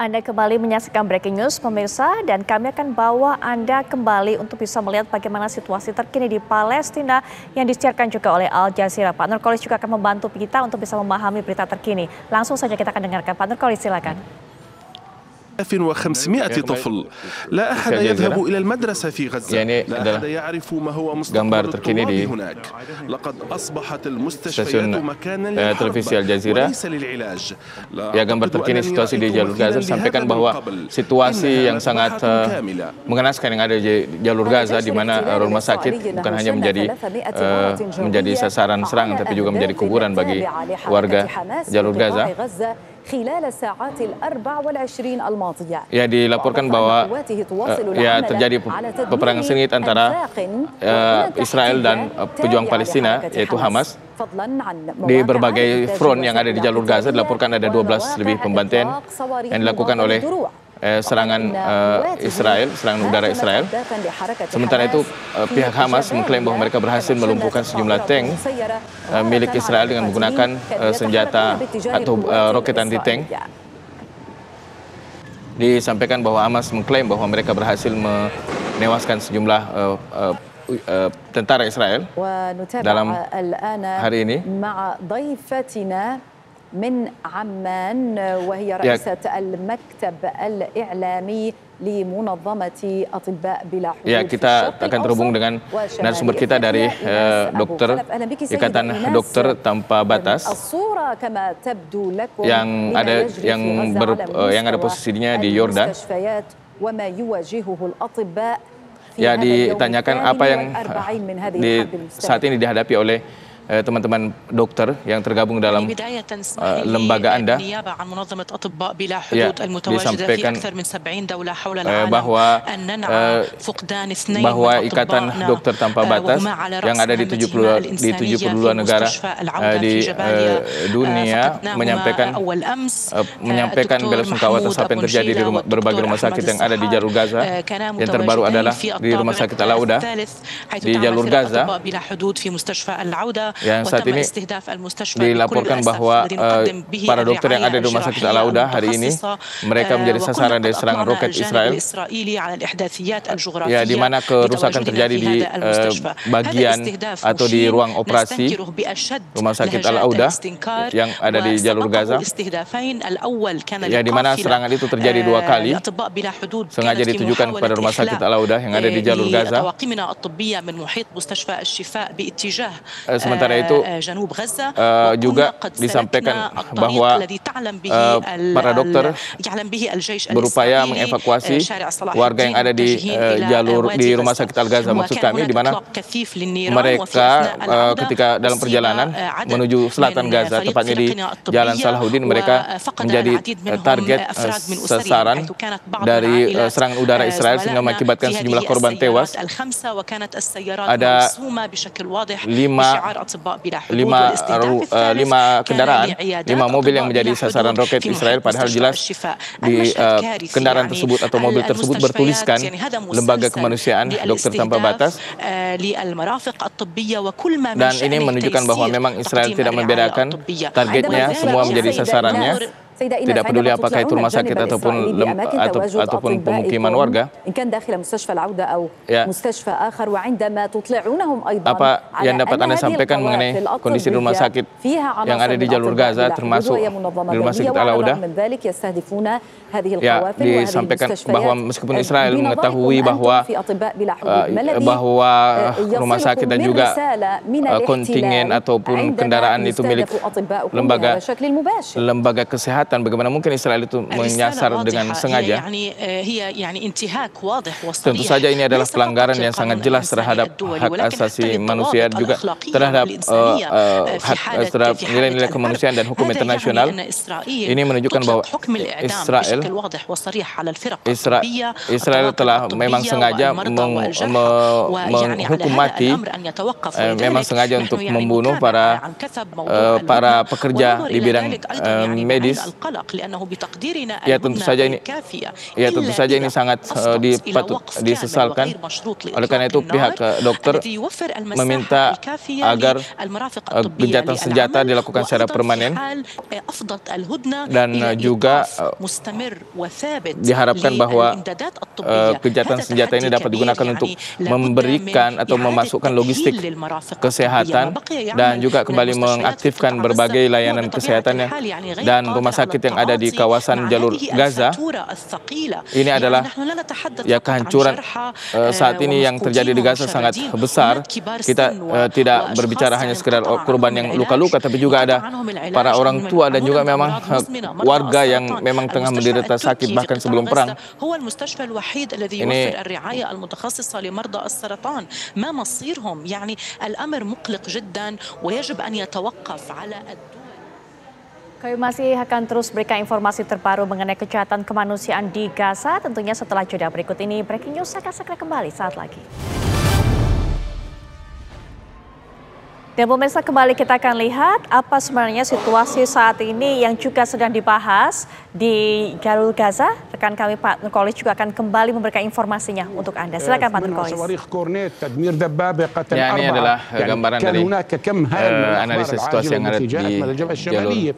Anda kembali menyaksikan Breaking News, pemirsa, dan kami akan bawa Anda kembali untuk bisa melihat bagaimana situasi terkini di Palestina yang disiarkan juga oleh Al Jazeera. Pak Nurkolis juga akan membantu kita untuk bisa memahami berita terkini. Langsung saja kita akan dengarkan. Pak Nurkolis, silakan. 1500 طفل لا أحد يذهب إلى المدرسة في غزة لا أحد يعرف ما هو مستقبل الطلاب هناك لقد أصبحت المستشفيات مكانا للحرب وليس للعلاج. Ya, gambar terkini situasi di jalur Gaza sampaikan bahwa situasi yang sangat mengenaskan yang ada di jalur Gaza, di mana rumah sakit bukan hanya menjadi sasaran serangan tapi juga menjadi kuburan bagi warga jalur Gaza. Ya, dilaporkan bahwa terjadi peperangan sengit antara Israel dan pejuang Palestina yaitu Hamas. Di berbagai front yang ada di jalur Gaza dilaporkan ada 12 lebih pembantaian yang dilakukan oleh serangan serangan udara Israel. Sementara itu pihak Hamas mengklaim bahwa mereka berhasil melumpuhkan sejumlah tank milik Israel dengan menggunakan senjata atau roket anti-tank. Disampaikan bahwa Hamas mengklaim bahwa mereka berhasil menewaskan sejumlah tentara Israel dalam hari ini. من عمان وهي رئيسة المكتب الإعلامي لمنظمة أطباء بلا حدود. Ya, kita akan terhubung dengan narasumber kita dari dokter Ikatan Dokter Tanpa Batas yang ada posisinya di Yordan. Ya, ditanyakan apa yang saat ini dihadapi oleh teman-teman dokter yang tergabung dalam lembaga Anda. Ya, disampaikan bahwa Ikatan Dokter Tanpa Batas yang ada di 72 negara di dunia menyampaikan belasungkawa atas apa yang terjadi di berbagai rumah sakit yang ada di jalur Gaza. Yang terbaru adalah di Rumah Sakit Al-Auda di jalur Gaza, yang saat ini dilaporkan bahwa para dokter yang ada di Rumah Sakit Al-Auda hari ini mereka menjadi sasaran dari serangan roket Israel. Ya, di mana kerusakan terjadi di bagian atau di ruang operasi Rumah Sakit Al-Auda yang ada di jalur Gaza. Ya, di mana serangan itu terjadi dua kali, sengaja ditujukan kepada Rumah Sakit Al-Auda yang ada di jalur Gaza. Sementara itu juga disampaikan bahwa para dokter berupaya mengevakuasi warga yang ada di Rumah Sakit Al-Gaza, maksud kami, di mana mereka ketika dalam perjalanan menuju selatan Gaza, tepatnya di Jalan Salahuddin, mereka menjadi target sasaran dari serangan udara Israel sehingga mengakibatkan sejumlah korban tewas. Ada 5 kendaraan, 5 mobil yang menjadi sasaran roket Israel, padahal jelas di kendaraan tersebut atau mobil tersebut bertuliskan Lembaga Kemanusiaan Dokter Tanpa Batas. Dan ini menunjukkan bahwa memang Israel tidak membedakan targetnya, semua menjadi sasarannya. Tidak peduli apakah itu rumah sakit ataupun pemukiman warga. Ya. Apa yang dapat Anda sampaikan mengenai kondisi di rumah sakit yang ada di jalur Gaza, termasuk di Rumah Sakit Al-Auda? Ya, disampaikan bahwa meskipun Israel mengetahui bahwa rumah sakit dan juga kontingen ataupun kendaraan itu milik lembaga kesehatan, bagaimana mungkin Israel itu menyasar dengan sengaja? Tentu saja ini adalah pelanggaran yang sangat jelas terhadap hak asasi manusia, juga terhadap nilai-nilai kemanusiaan dan hukum internasional. Ini menunjukkan bahwa Israel telah memang sengaja menghukum mati, memang sengaja untuk membunuh para pekerja di bidang medis Ya tentu saja ini sangat disesalkan. Oleh karena itu pihak dokter meminta agar gencatan senjata dilakukan secara permanen dan juga diharapkan bahwa gencatan senjata ini dapat digunakan untuk memberikan atau memasukkan logistik kesehatan dan juga kembali mengaktifkan berbagai layanan kesehatan dan rumah sakit yang ada di kawasan jalur Gaza. Ini adalah kehancuran saat ini yang terjadi di Gaza sangat besar. Kita tidak berbicara hanya sekedar korban yang luka-luka, tapi juga ada para orang tua dan juga memang warga yang memang tengah menderita sakit bahkan sebelum perang. Ini kami masih akan terus berikan informasi terbaru mengenai kejahatan kemanusiaan di Gaza. Tentunya setelah jeda berikut ini, Breaking News akan segera kembali saat lagi. Dan pemirsa, kembali kita akan lihat apa sebenarnya situasi saat ini yang juga sedang dibahas di jalur Gaza. Rekan kami Pak Nurkolis juga akan kembali memberikan informasinya untuk Anda. Silakan Pak Nurkolis. Ya, ini adalah gambaran dari analisis situasi yang ada di jalur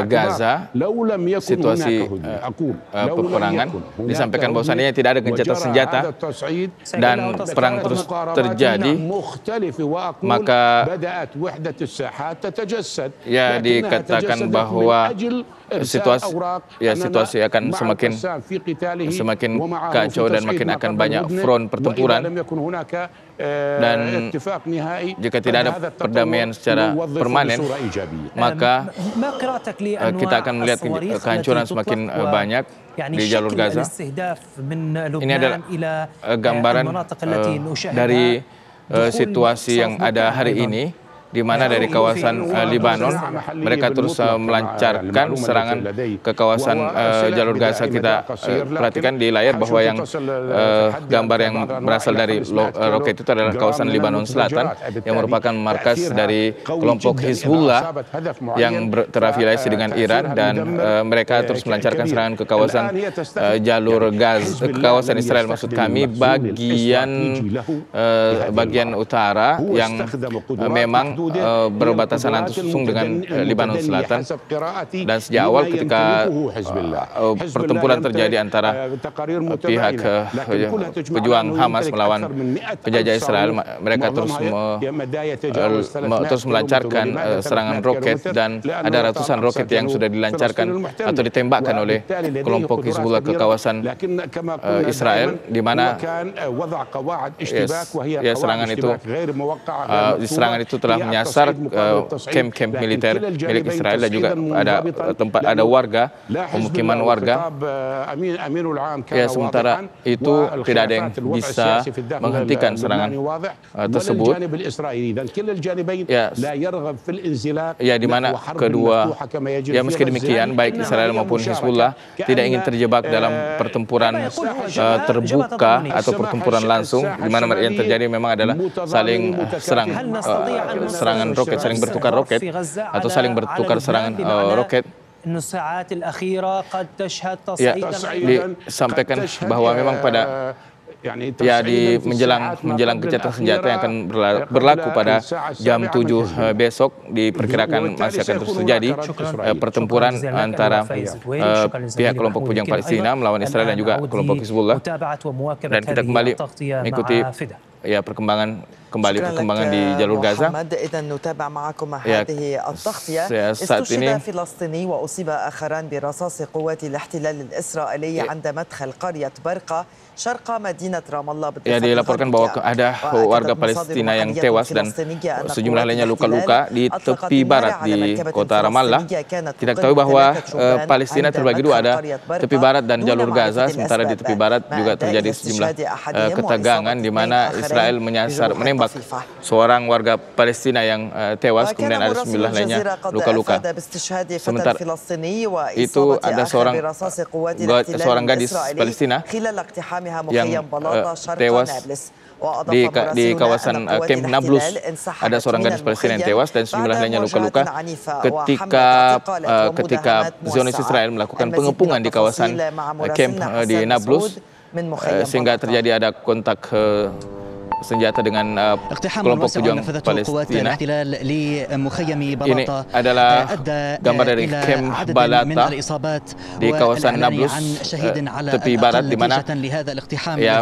Gaza. Situasi peperangan disampaikan bahwasannya tidak ada gencatan senjata dan perang terus terjadi. Maka ya dikatakan bahwa situasi akan semakin kacau dan makin akan banyak front pertempuran, dan jika tidak ada perdamaian secara permanen maka kita akan melihat kehancuran semakin banyak di jalur Gaza. Ini adalah gambaran dari situasi yang ada hari ini, di mana dari kawasan Lebanon mereka terus melancarkan serangan ke kawasan jalur Gaza. Kita perhatikan di layar bahwa yang gambar yang berasal dari roket itu adalah kawasan Lebanon Selatan yang merupakan markas dari kelompok Hizbullah yang terafiliasi dengan Iran, dan mereka terus melancarkan serangan ke kawasan jalur Gaza, ke kawasan Israel maksud kami, bagian utara yang memang berbatasan langsung dengan Lebanon Selatan. Dan sejak awal ketika pertempuran terjadi antara pihak pejuang Hamas melawan penjajah Israel, mereka terus melancarkan serangan roket, dan ada ratusan roket yang sudah dilancarkan atau ditembakkan oleh kelompok Hizbullah ke kawasan Israel, di mana serangan itu telah menyasar kamp-kamp militer milik Israel, dan juga ada warga, pemukiman warga. Ya, sementara itu tidak ada yang bisa menghentikan serangan tersebut. Ya, di mana meski demikian baik Israel maupun Hizbullah tidak ingin terjebak dalam pertempuran terbuka atau pertempuran langsung, di mana yang terjadi memang adalah saling serangan roket, saling bertukar roket atau saling bertukar serangan roket. Ya, disampaikan bahwa memang pada di menjelang gencatan senjata yang akan berlaku pada jam 7 besok, diperkirakan masih akan terus terjadi pertempuran antara pihak kelompok pejuang Palestina melawan Israel dan juga kelompok Hizbullah. Dan kita kembali mengikuti perkembangan di jalur Gaza. Saat ini dilaporkan bahwa ada warga Palestina yang tewas dan sejumlah lainnya luka-luka di tepi barat di kota Ramallah. Kita ketahui bahwa Palestina terbagi dua, ada tepi barat dan jalur Gaza. Sementara di tepi barat juga terjadi sejumlah ketegangan, di mana Israel menembak menembak seorang warga Palestina yang tewas, kemudian ada 9 lainnya luka-luka. Sementara itu ada seorang gadis Palestina yang tewas di kawasan Camp Nablus. Ada seorang gadis Palestina yang tewas dan sejumlah lainnya luka-luka ketika Zionis Israel melakukan pengepungan di kawasan camp di Nablus, sehingga terjadi ada kontak senjata dengan kelompok pejuang Palestina. Ini adalah gambar dari Camp Balata di kawasan Nablus, tepi barat, di mana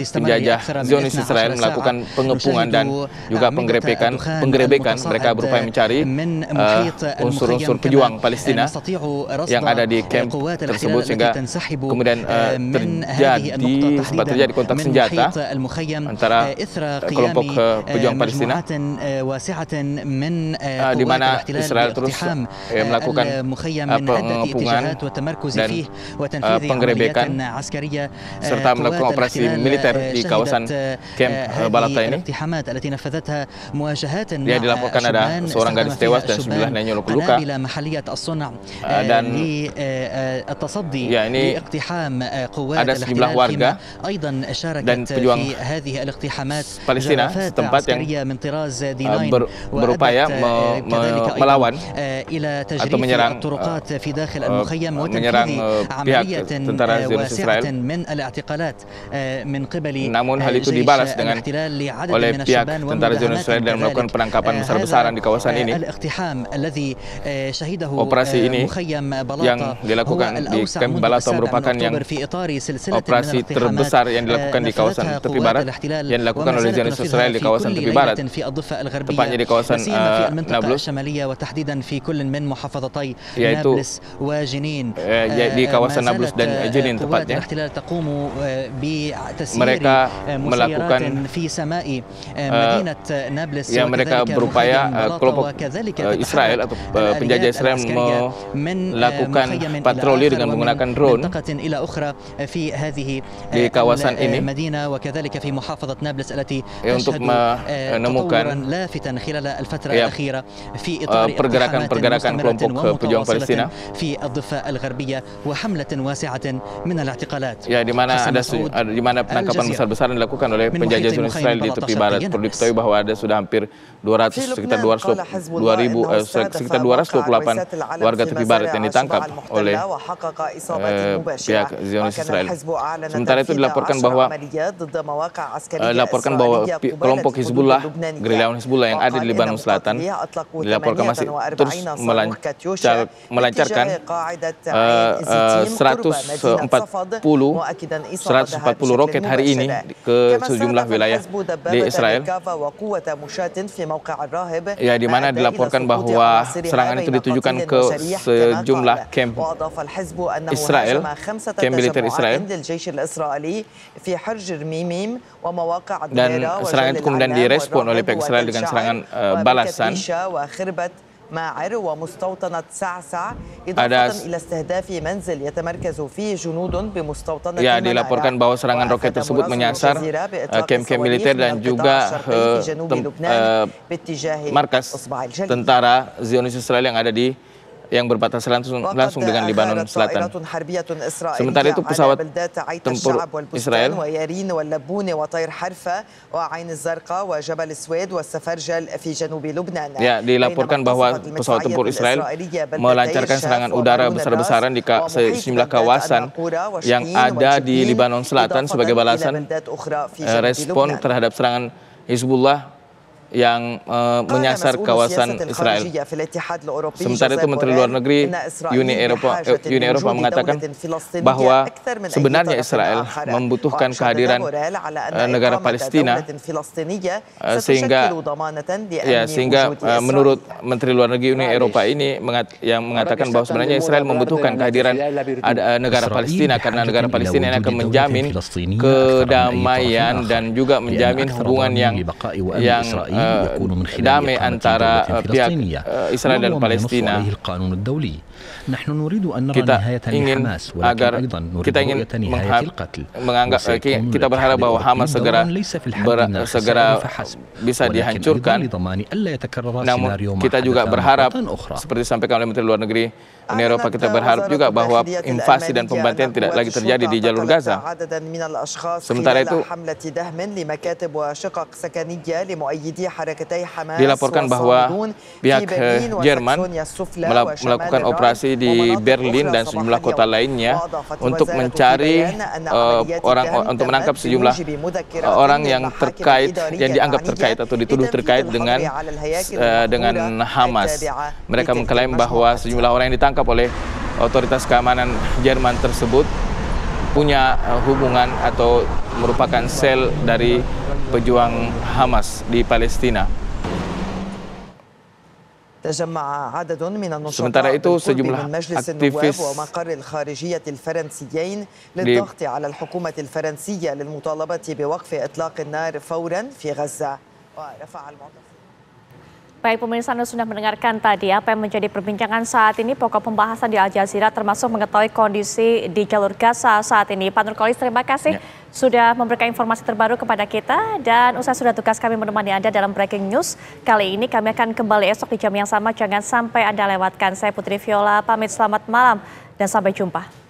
penjajah Zionis Israel melakukan pengepungan dan juga penggerebekan. Mereka berupaya mencari unsur-unsur pejuang Palestina yang ada di camp tersebut, sehingga kemudian terjadi kontak senjata antara kelompok pejuang Palestina, di mana Israel terus melakukan pengepungan dan penggerebekan serta melakukan operasi militer di kawasan camp Balata ini. Dia dilaporkan ada seorang gadis tewas dan 9 lainnya luka-luka. Dan ya, ini ada sejumlah warga dan pejuang Palestina setempat yang berupaya melawan atau menyerang pihak tentara Zionis Israel. Namun hal itu dibalas oleh pihak tentara Zionis Israel dan melakukan penangkapan besar-besaran di kawasan ini. Operasi ini yang dilakukan di Camp Balata merupakan operasi terbesar yang dilakukan di kawasan tepi barat, yang dilakukan oleh Zionis Israel di kawasan tepi barat, tepatnya di kawasan Nablus, yaitu di kawasan Nablus dan Jenin tepatnya. Mereka melakukan mereka berupaya, kelompok Israel atau penjajah Israel melakukan patroli dengan menggunakan drone di kawasan ini untuk menemukan pergerakan kelompok pejuang Palestina, ya, di mana penangkapan besar-besaran dilakukan oleh penjajah Zionis Israel di tepi barat. Perlu diketahui bahwa ada sudah hampir sekitar 228 warga tepi barat yang ditangkap oleh pihak Zionis Israel. Sementara itu dilaporkan bahwa kelompok Hizbullah, gerilyawan Hizbullah yang ada di Lebanon Selatan, dilaporkan masih terus melancarkan 140 roket hari ini ke sejumlah wilayah di Israel. Ya, di mana dilaporkan bahwa serangan itu ditujukan ke sejumlah camp Israel, camp militer Israel. Dan serangan itu kemudian direspon oleh pihak Israel dengan serangan balasan. Ya, dilaporkan bahwa serangan roket tersebut menyasar camp-camp militer dan juga markas tentara Zionis Israel yang berbatasan langsung dengan Lebanon Selatan. Sementara itu pesawat tempur Israel dilaporkan bahwa pesawat tempur Israel melancarkan serangan udara besar-besaran di sejumlah kawasan yang ada di Lebanon Selatan sebagai balasan respon terhadap serangan Hizbullah yang menyasar kawasan Israel. Sementara itu Menteri Luar Negeri Uni Eropa mengatakan bahwa sebenarnya Israel membutuhkan kehadiran negara Palestina, sehingga menurut Menteri Luar Negeri Uni Eropa ini yang mengatakan bahwa sebenarnya Israel membutuhkan kehadiran negara Palestina, karena negara Palestina yang akan menjamin kedamaian dan juga menjamin hubungan yang damai antara pihak Israel dan Palestina. Kita ingin kita berharap bahwa Hamas segera bisa dihancurkan. Namun kita juga berharap, seperti disampaikan oleh Menteri Luar Negeri Uni Eropa, kita berharap juga bahwa invasi dan pembantaian tidak lagi terjadi di jalur Gaza. Sementara itu, dilaporkan bahwa pihak Jerman melakukan operasi di Berlin dan sejumlah kota lainnya untuk mencari untuk menangkap sejumlah orang yang terkait, yang dianggap terkait atau dituduh terkait dengan Hamas. Mereka mengklaim bahwa sejumlah orang yang ditangkap oleh otoritas keamanan Jerman tersebut punya hubungan atau merupakan sel dari pejuang Hamas di Palestina. Sementara itu, sejumlah aktivis Baik, pemirsa, Anda sudah mendengarkan tadi apa yang menjadi perbincangan saat ini. Pokok pembahasan di Al Jazeera termasuk mengetahui kondisi di jalur Gaza saat ini. Pak Nurkolis, terima kasih sudah memberikan informasi terbaru kepada kita. Dan usai sudah tugas kami menemani Anda dalam Breaking News. Kali ini kami akan kembali esok di jam yang sama. Jangan sampai Anda lewatkan. Saya Putri Viola, pamit, selamat malam dan sampai jumpa.